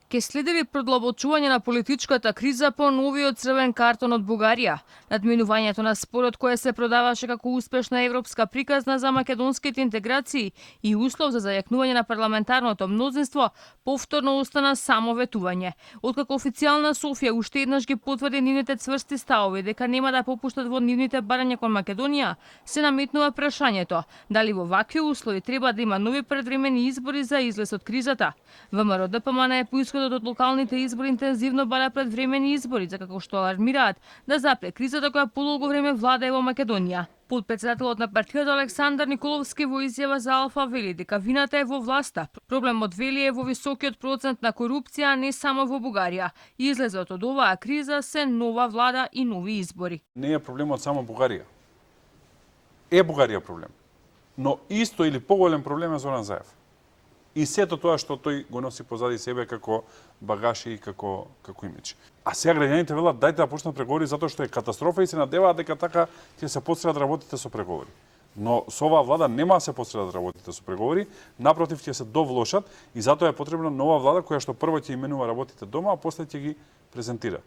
Ке следи ли продлабочување на политичката криза по новиот црвен картон од Бугарија? Надминувањето на спорот кое се продаваше како успешна европска приказна за македонските интеграции и услов за зајакнување на парламентарното мнозинство, повторно остана само ветување. Откако официјална Софија уште еднаш ги потврди нивните цврсти ставови дека нема да попуштат во нивните барања кон Македонија, се наметнува прашањето дали во вакви услови треба да има нови предвремени избори за излез од кризата. ВМРО ДПМН е по исходот од локалните избори интензивно бара предвремени избори, за како што алармираат да запре кризата која подолго време владее во Македонија. Подпредседателот на партијата Александар Николовски во изјава за Алфа вели дека вината е во власта. Проблемот вели е во високиот процент на корупција, а не само во Бугарија. Излезот од оваа криза се нова влада и нови избори. Не е проблемот само Бугарија. Е Бугарија проблем. Но исто или поголем проблем е Зоран Заев. И сето тоа што тој го носи позади себе како багаж и како имидж. А сега граѓаните велат дајте да почнат преговори затоа што е катастрофа и се надеваат дека така ќе се посредат работите со преговори. Но со оваа влада нема да се посредат работите со преговори, напротив ќе се довлошат и затоа е потребна нова влада која што прво ќе именува работите дома, а после ќе ги презентира.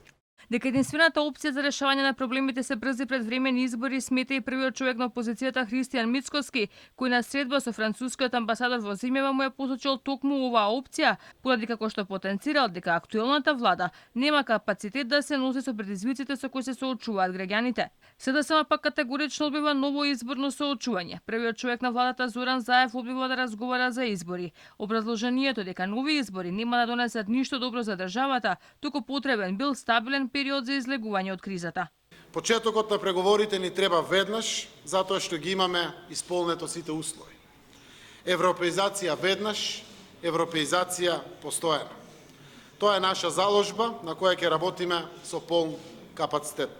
Дека единствената опција за решавање на проблемите се брзи предвремени избори, смета и првиот човек на опозицијата Христијан Мицкоски, кој на средба со францускиот амбасадор во Зимева му е посочил токму оваа опција, поради како што потенцирал дека актуелната влада нема капацитет да се носи со предизвиците со кои се соочуваат граѓаните. СДСМ пак категорично одбива ново изборно соочување. Првиот човек на владата Зоран Заев одбива да разговара за избори. Образложението дека нови избори нема да донесат ништо добро за државата, туку потребен бил стабилен период за излегување од кризата. Почетокот на преговорите ни треба веднаш, затоа што ги имаме исполнето сите услови. Европеизација веднаш, европеизација постојана. Тоа е наша заложба на која ќе работиме со полн капацитет.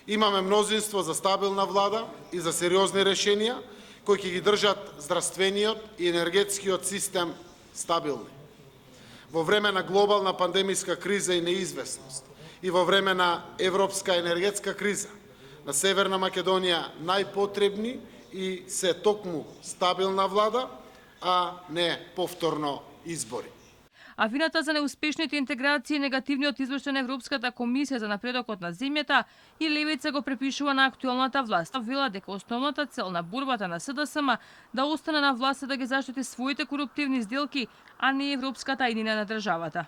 Имаме мнозинство за стабилна влада и за сериозни решенија кои ќе ги држат здравствениот и енергетскиот систем стабилни. Во време на глобална пандемиска криза и неизвестност и во време на европска енергетска криза на Северна Македонија најпотребни и се токму стабилна влада, а не повторно избори. А вината за неуспешните интеграции и негативниот извештај на Европската комисија за напредокот на земјата и левица го препишува на актуелната власт. Вела дека основната цел на борбата на СДСМ да остане на власт е да ги заштити своите коруптивни сделки, а не европската иднина на државата.